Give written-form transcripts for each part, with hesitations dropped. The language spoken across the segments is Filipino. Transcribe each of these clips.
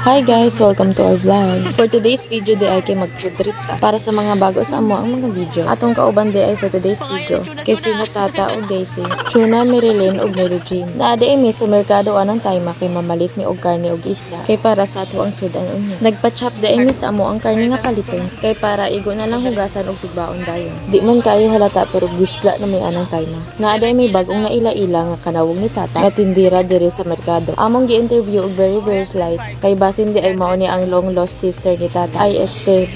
Hi guys! Welcome to our vlog. For today's video, di ay kay mag-food trip ta. Para sa mga bago sa amo ang mga video. Atong kauban di ay for today's video. Kay sino Tata o Daisy, Chuna, Marilyn o Mary Jean. Naadi ay may sa merkado anang time kay mamalit ni og karne og isda. Kay para sa ato ang sudan unya. Nagpa-chop di ay may sa amo ang karne nga paliton. Kay para igo na lang hugasan og sugbaon dayon. Di man kayo halata pero gusla na may anang time. Naadi ay may bagong naila-ila nga kanawog ni Tata. Katindira diri sa merkado. Among gi-interview og very slight. Kay basin di ay mao ni ang long lost sister ni Tata. Ay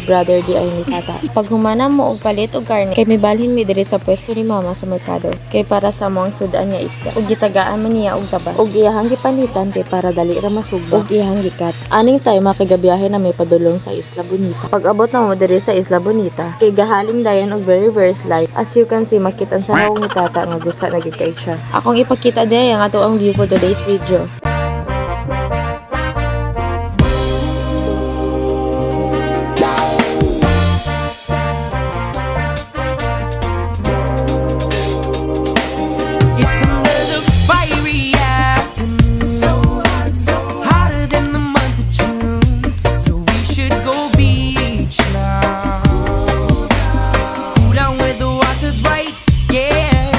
brother di ay ni Tata. Pag humana mo og palit og karne, kay may balhin mi diri sa pwesto ni mama sa merkado. Kay para sa mo ang sudan nga isda. Ug gitagaan man niya og tabas. Ug iyahang gipanitan kay para dali ra masugbo. Ug iyahang gikat. Aning time makigabiyahe na may padulong sa Isla Bonita. Pag abot na mo diri sa Isla Bonita, kay gahaling dayon og very slight. As you can see, makitan sa nawong ni Tata nga gusto na gid kay siya. Akong ipakita di ang ato ang view for today's video.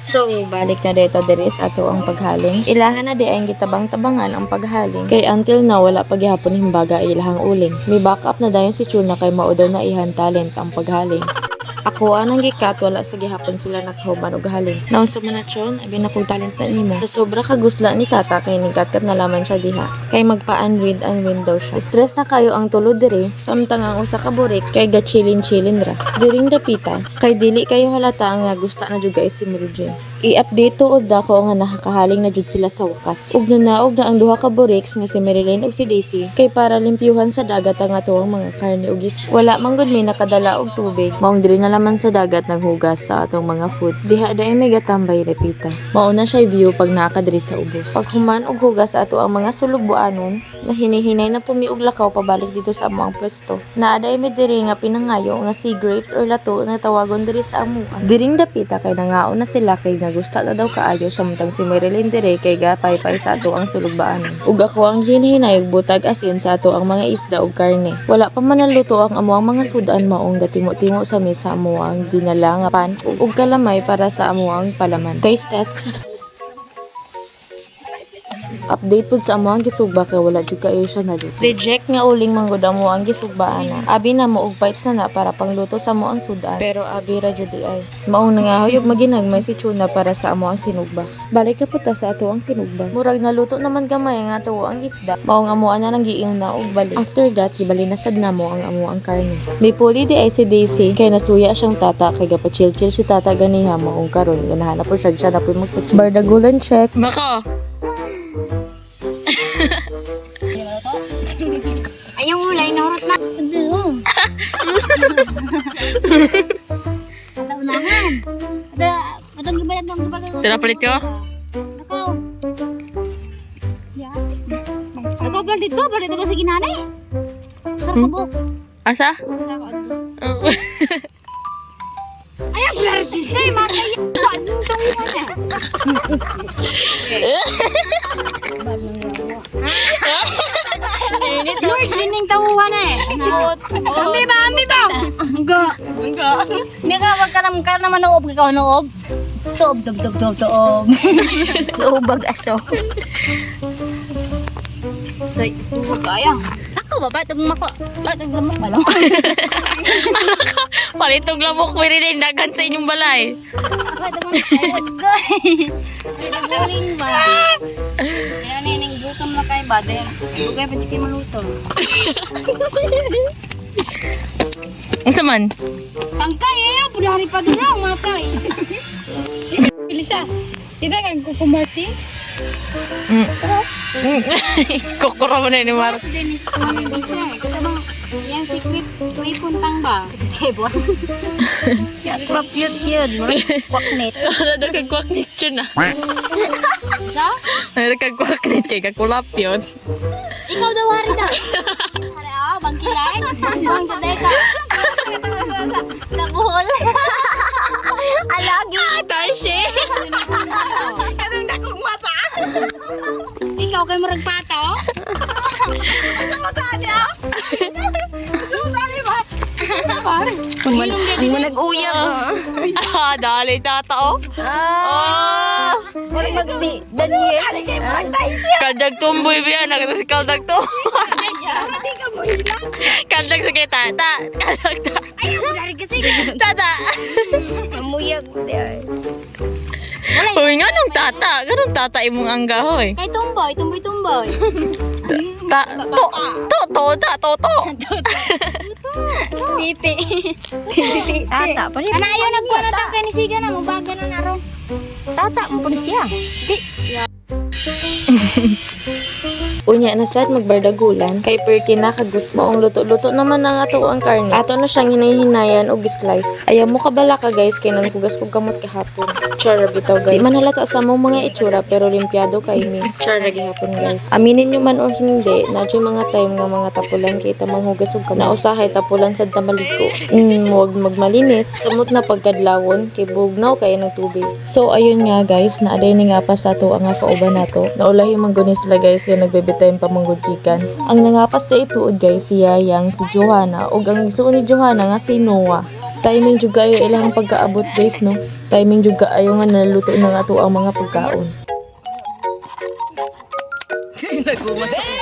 So, balik na dito diri sa ato ang paghaling. Ilahan na di ay gitabang-tabangan ang paghaling. Kay until na wala paghihapon himbaga ay ilahang uling. May backup na dayon si Chuna kay mao daw na ihan talent ang paghaling. Ako anang gikat wala sa gihapon sila nakahuban og haling. Naun sa manachon, abi na kong talent na nimo. Sa sobra kagusla ni Tata kay nigkat nalaman siya diha. Kay magpa-unwind daw siya. Stress na kayo ang tulod diri, samtang ang usa ka burik kay gachilin-chilin ra. Diring dapitan, kay dili kayo halata nga gusla na jud guys si Mary Jean. I-update tuod dako nga nakakahaling na jud sila sa wakas. Ug naog na ang duha ka buriks nga si Marilyn ug si Daisy kay para limpyuhan sa dagat ang atuang mga karne ug isda. Wala man gud may nakadala og tubig. Maong diri na laman sa dagat naghugas sa atong mga foods. Diha daay may gatambay repita. Mao na siya view pag nakadiri sa ubos. Pag human og hugas ato ang mga sulugbuanon, na hinihinay na pumi og lakaw pabalik dito sa among pwesto. Naaday may diri nga pinangayo nga sea grapes or lato na tawagon diri sa amuan. Diring dapita kay nangaon na sila kay nagusta na daw kaayo samtang si Marilyn diri kay gapay-pay sa ato ang sulugbaanon. Ug ako ang hinihinay og butag asin sa ato ang mga isda ug karne. Wala pa man naluto ang amuang mga sudan maong gatimo-timo sa mesa mo ang dinala nga pan ug kalamay para sa amuang palaman. Taste test. Update pud sa amo ang gisugba kay wala jud kayo siya naluto. Reject nga uling manggod amo ang gisugbaan na. Abi na mo og bites na para pangluto sa amo ang sudan. Pero abi ra jud ay. Maong nangahoy og maginagmay si Chuna para sa amo ang sinugba. Balik na puta sa ato ang sinugba. Murag naluto naman gamay nga ato ang isda. Maong amuan na nang giiw na og balik. After that, gibali na sad na mo ang amo ang karne. May puli di ay si Daisy kay nasuya siyang Tata kay gapachil-chill si Tata ganiha maong karon ganahanap po siya na po magpachil. Bardagulan check. Bako. Ayaw ulay, naurot na. Hindi mo. Ada unahan. Ada gibayad ng gibayad. Tinapalit ko? Ako. Ya. Ako balik ko ba sa ginanay? Sarap ko. Asa? Ayaw bular disay matay. Anong tawag na? Init Lord, jining tawuhan eh. Ambi ba? Enggak. Nga, wag ka naman noob ka noob. Toob. Loobag aso. Say, suwag kaya. Ako ba? Batag lamok ba lang? Palitong lamok mo rin yung dagan sa inyong balay. Batag lamok guys. Batag ba? Kaya nining gutom na kayo ba? Bugay pa siya maluto. Ang saman? Tangkay ayaw. Pudari pa durang matay. Lisa, kita kan Kuko Martin? Kokoro mo na ni Mar. Tapos din ito yung bisa eh. Kasi bang yung secret may puntang ba? Kaya buwan. Crop yun. Kwaknet. Ano na kagkwaknit yun ah. Sa? Ano na kagkwaknit kay kakulap yun. Ikaw daw hari na. Hari bangkilain. Bang jaday ka. Nabuhol. Alagi. Tarshi! Anong dakong mata? Ikaw kay murag pato? Ang manag-uyag. Ah, dali tata oh. Ah! Wala magsi. Daniel. Kaldag tumboy biya, nakita si kaldag to. Kaldag sa kay tata. Kaldag ta. Ayaw ko dari kasi. Tata. Mamuyag mo di. Hoy, nga nung tata. Ganun tata imong angga, hoy. Kay tumboy, tumboy. Titi. Tata pa rin. Anayo nagkuha na tang kanisiga na mo baga na naro. Tata mo pa siya. Unya na sad magbardagulan kay perti na kagus mo ang luto-luto naman ang ato ang karne. Ato na siyang hinay-hinayan og slice. Ayaw mo kabala ka guys kay nang hugas kog kamot kahapon. Char bitaw guys. Di man halata sa mong mga itsura pero limpyado kay mi. Char gihapon guys. Aminin nyo man or hindi, na mga time nga mga tapulan kay tamang hugas og kamot. Nausahay tapulan sad ta maligo. Huwag magmalinis. Sumot na pagkadlawon kay bugnaw kay ng tubig. So ayun nga guys, naaday ni nga pa sa ato ang kauban nato. Naulahi man guni sila guys kay nagbebetay pa manggudjikan. Ang nangapas na ituod guys si Yayang, si Johanna ug ang isuon ni Johanna nga si Noah. Timing jud kayo ilang pagkaabot guys no. Timing jud kaayo nga naluto na nga ato ang mga pagkaon. Nagumas ako.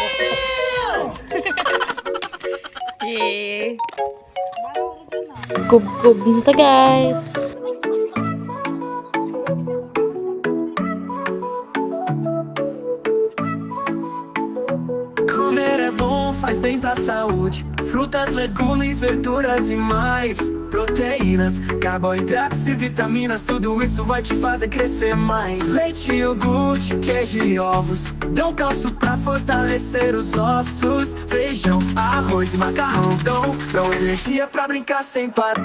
Yeah. Kub-kub na ta guys. Comer é bom, faz bem pra saúde. Frutas, legumes, verduras e mais. Proteínas, carboidratos e vitaminas. Tudo isso vai te fazer crescer mais. Leite, iogurte, queijo e ovos dão cálcio pra fortalecer os ossos. Feijão, arroz e macarrão dão energia pra brincar sem parar.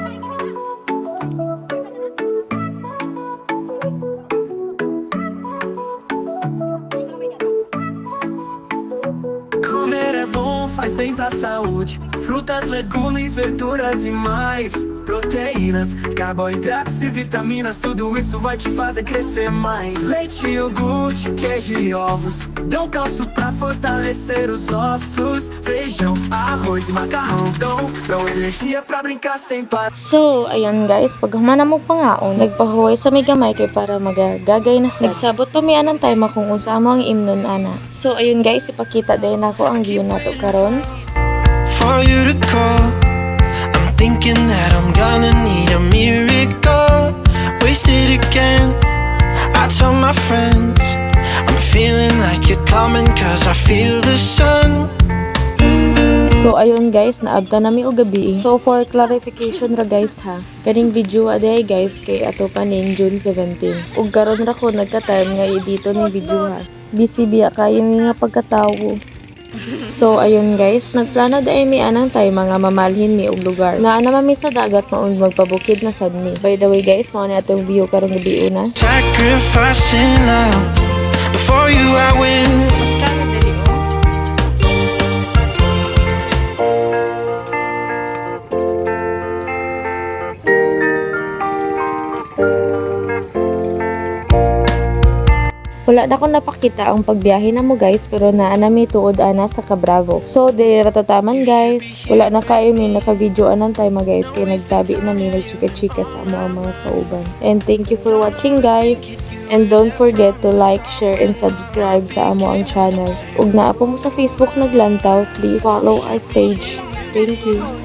Comer é bom, faz bem pra saúde. Frutas, legumes, verduras e mais. Proteínas, carboidratos e vitaminas. Tudo isso vai te fazer crescer mais. Leite, iogurte, queijo e ovos dão cálcio pra fortalecer os ossos. Feijão, arroz e macarrão dão energia pra brincar sem parar. So, ayun guys, pag humana mo pangaon, nagpahuway sa may gamay kay para magagagay na sad. Nagsabot pa mi anang time kung unsa mo ang imnon ana. So, ayun guys, ipakita din ako ang view nato karon. For you to call, I'm thinking that I'm gonna need a miracle. Wasted again, I tell my friends I'm feeling like you're coming cause I feel the sun. So ayun guys, naabta nami og gabi. So for clarification ra guys ha, kaning video aday guys kay ato pa ning June 17. Ug karon ra ko nagka-time nga i-edito ni video ha. Busy biya kayo mi nga pagkatawo. So ayun guys, nagplano da mi anang time mga mamalhin mi og lugar. Naa naman mi sa dagat maong magpabukid na sad mi. By the way guys, mao ni atong view karong gabi una. Sacrificing now, before you I will. Wala na ko napakita ang pagbiyahe na mo guys, pero naa na mi tuod ana sa Cabravo. So dili ra tataman guys. Wala na kayo mi naka-video anang time guys kay nagtabi na mi nagchika-chika sa amo ang mga kauban. And thank you for watching guys. And don't forget to like, share, and subscribe sa amo ang channel. Ug naa po mo sa Facebook naglantaw, please follow our page. Thank you.